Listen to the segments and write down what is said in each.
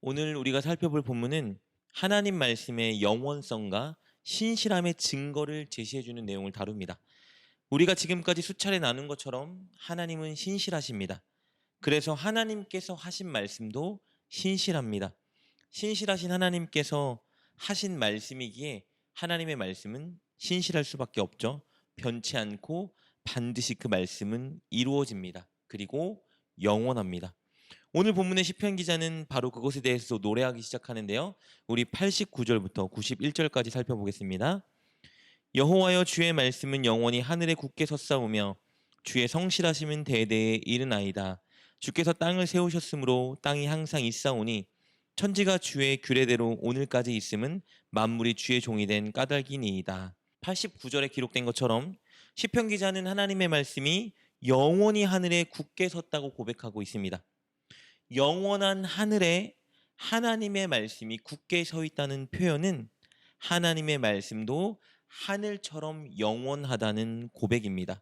오늘 우리가 살펴볼 본문은 하나님 말씀의 영원성과 신실함의 증거를 제시해주는 내용을 다룹니다. 우리가 지금까지 수차례 나눈 것처럼 하나님은 신실하십니다. 그래서 하나님께서 하신 말씀도 신실합니다. 신실하신 하나님께서 하신 말씀이기에 하나님의 말씀은 신실할 수밖에 없죠. 변치 않고 반드시 그 말씀은 이루어집니다. 그리고 영원합니다. 오늘 본문의 시편 기자는 바로 그것에 대해서 노래하기 시작하는데요. 우리 89절부터 91절까지 살펴보겠습니다. 여호와여, 주의 말씀은 영원히 하늘에 굳게 섰사오며 주의 성실하심은 대대에 이르나이다. 주께서 땅을 세우셨으므로 땅이 항상 있사오니 천지가 주의 규례대로 오늘까지 있음은 만물이 주의 종이 된 까닭이니이다. 89절에 기록된 것처럼 시편 기자는 하나님의 말씀이 영원히 하늘에 굳게 섰다고 고백하고 있습니다. 영원한 하늘에 하나님의 말씀이 굳게 서 있다는 표현은 하나님의 말씀도 하늘처럼 영원하다는 고백입니다.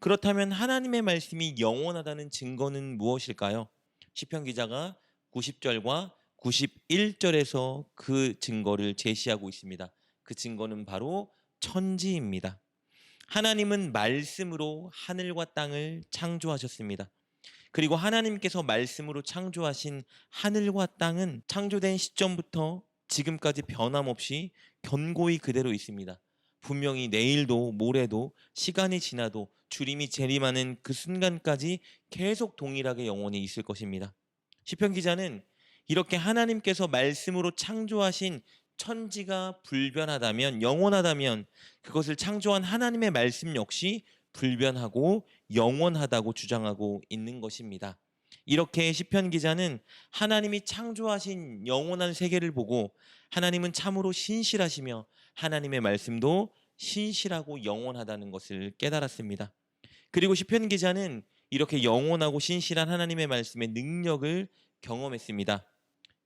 그렇다면 하나님의 말씀이 영원하다는 증거는 무엇일까요? 시편 기자가 90절과 91절에서 그 증거를 제시하고 있습니다. 그 증거는 바로 천지입니다. 하나님은 말씀으로 하늘과 땅을 창조하셨습니다. 그리고 하나님께서 말씀으로 창조하신 하늘과 땅은 창조된 시점부터 지금까지 변함없이 견고히 그대로 있습니다. 분명히 내일도 모레도 시간이 지나도 주림이 재림하는 그 순간까지 계속 동일하게 영원히 있을 것입니다. 시편 기자는 이렇게 하나님께서 말씀으로 창조하신 천지가 불변하다면, 영원하다면 그것을 창조한 하나님의 말씀 역시 불변하고 영원하다고 주장하고 있는 것입니다. 이렇게 시편 기자는 하나님이 창조하신 영원한 세계를 보고 하나님은 참으로 신실하시며 하나님의 말씀도 신실하고 영원하다는 것을 깨달았습니다. 그리고 시편 기자는 이렇게 영원하고 신실한 하나님의 말씀의 능력을 경험했습니다.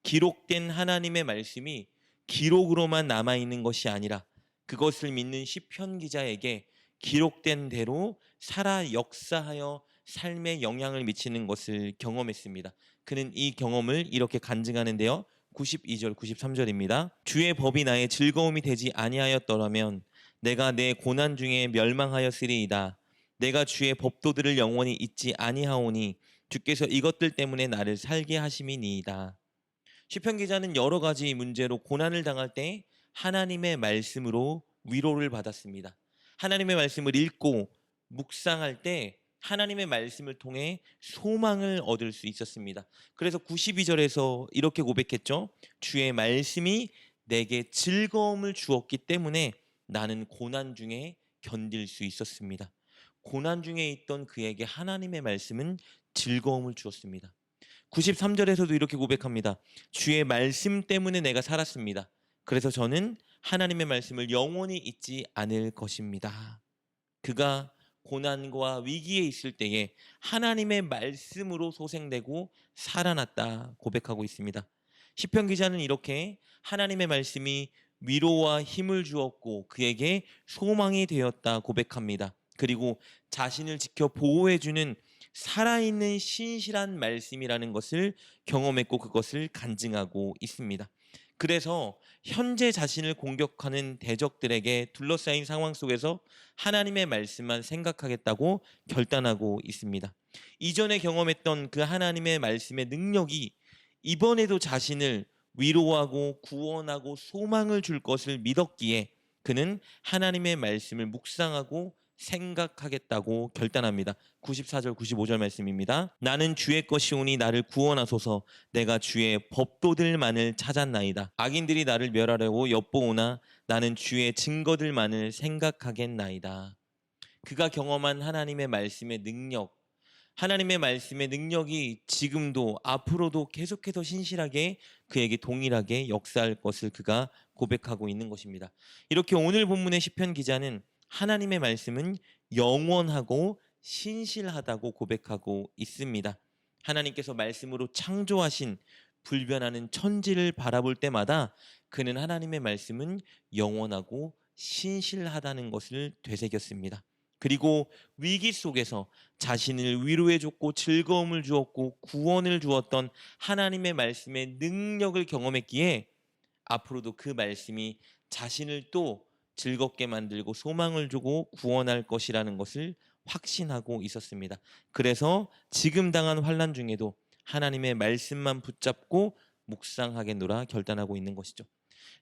기록된 하나님의 말씀이 기록으로만 남아있는 것이 아니라 그것을 믿는 시편 기자에게 기록된 대로 살아 역사하여 삶에 영향을 미치는 것을 경험했습니다. 그는 이 경험을 이렇게 간증하는데요. 92절, 93절입니다. 주의 법이 나의 즐거움이 되지 아니하였더라면 내가 내 고난 중에 멸망하였으리이다. 내가 주의 법도들을 영원히 잊지 아니하오니 주께서 이것들 때문에 나를 살게 하심이니이다. 시편 기자는 여러 가지 문제로 고난을 당할 때 하나님의 말씀으로 위로를 받았습니다. 하나님의 말씀을 읽고 묵상할 때 하나님의 말씀을 통해 소망을 얻을 수 있었습니다. 그래서 92절에서 이렇게 고백했죠. 주의 말씀이 내게 즐거움을 주었기 때문에 나는 고난 중에 견딜 수 있었습니다. 고난 중에 있던 그에게 하나님의 말씀은 즐거움을 주었습니다. 93절에서도 이렇게 고백합니다. 주의 말씀 때문에 내가 살았습니다. 그래서 저는 하나님의 말씀을 영원히 잊지 않을 것입니다. 그가 고난과 위기에 있을 때에 하나님의 말씀으로 소생되고 살아났다 고백하고 있습니다. 시편 기자는 이렇게 하나님의 말씀이 위로와 힘을 주었고 그에게 소망이 되었다 고백합니다. 그리고 자신을 지켜 보호해주는 살아있는 신실한 말씀이라는 것을 경험했고 그것을 간증하고 있습니다. 그래서 현재 자신을 공격하는 대적들에게 둘러싸인 상황 속에서 하나님의 말씀만 생각하겠다고 결단하고 있습니다. 이전에 경험했던 그 하나님의 말씀의 능력이 이번에도 자신을 위로하고 구원하고 소망을 줄 것을 믿었기에 그는 하나님의 말씀을 묵상하고 생각하겠다고 결단합니다. 94절 95절 말씀입니다. 나는 주의 것이오니 나를 구원하소서. 내가 주의 법도들만을 찾았나이다. 악인들이 나를 멸하려고 엿보오나 나는 주의 증거들만을 생각하겠나이다. 그가 경험한 하나님의 말씀의 능력, 하나님의 말씀의 능력이 지금도 앞으로도 계속해서 신실하게 그에게 동일하게 역사할 것을 그가 고백하고 있는 것입니다. 이렇게 오늘 본문의 시편 기자는 하나님의 말씀은 영원하고 신실하다고 고백하고 있습니다. 하나님께서 말씀으로 창조하신 불변하는 천지를 바라볼 때마다 그는 하나님의 말씀은 영원하고 신실하다는 것을 되새겼습니다. 그리고 위기 속에서 자신을 위로해 줬고 즐거움을 주었고 구원을 주었던 하나님의 말씀의 능력을 경험했기에 앞으로도 그 말씀이 자신을 또 즐겁게 만들고 소망을 주고 구원할 것이라는 것을 확신하고 있었습니다. 그래서 지금 당한 환난 중에도 하나님의 말씀만 붙잡고 묵상하겠노라 결단하고 있는 것이죠.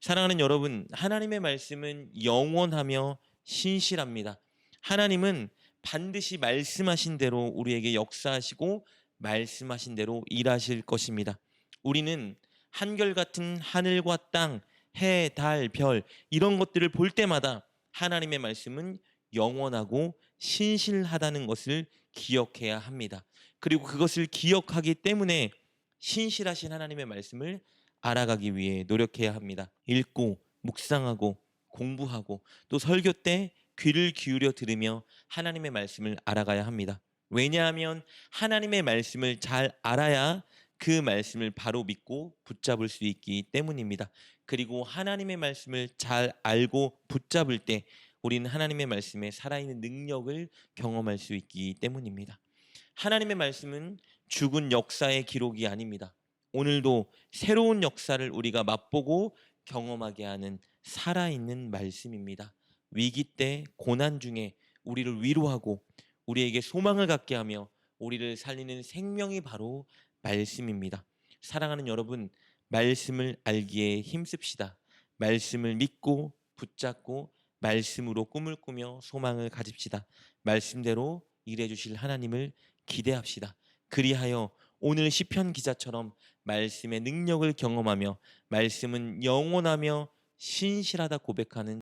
사랑하는 여러분, 하나님의 말씀은 영원하며 신실합니다. 하나님은 반드시 말씀하신 대로 우리에게 역사하시고 말씀하신 대로 일하실 것입니다. 우리는 한결같은 하늘과 땅, 해, 달, 별 이런 것들을 볼 때마다 하나님의 말씀은 영원하고 신실하다는 것을 기억해야 합니다. 그리고 그것을 기억하기 때문에 신실하신 하나님의 말씀을 알아가기 위해 노력해야 합니다. 읽고 묵상하고 공부하고 또 설교 때 귀를 기울여 들으며 하나님의 말씀을 알아가야 합니다. 왜냐하면 하나님의 말씀을 잘 알아야 그 말씀을 바로 믿고 붙잡을 수 있기 때문입니다. 그리고 하나님의 말씀을 잘 알고 붙잡을 때 우리는 하나님의 말씀에 살아있는 능력을 경험할 수 있기 때문입니다. 하나님의 말씀은 죽은 역사의 기록이 아닙니다. 오늘도 새로운 역사를 우리가 맛보고 경험하게 하는 살아있는 말씀입니다. 위기 때 고난 중에 우리를 위로하고 우리에게 소망을 갖게 하며 우리를 살리는 생명이 바로 말씀입니다. 사랑하는 여러분, 말씀을 알기에 힘씁시다. 말씀을 믿고 붙잡고 말씀으로 꿈을 꾸며 소망을 가집시다. 말씀대로 일해 주실 하나님을 기대합시다. 그리하여 오늘 시편 기자처럼 말씀의 능력을 경험하며 말씀은 영원하며 신실하다 고백하는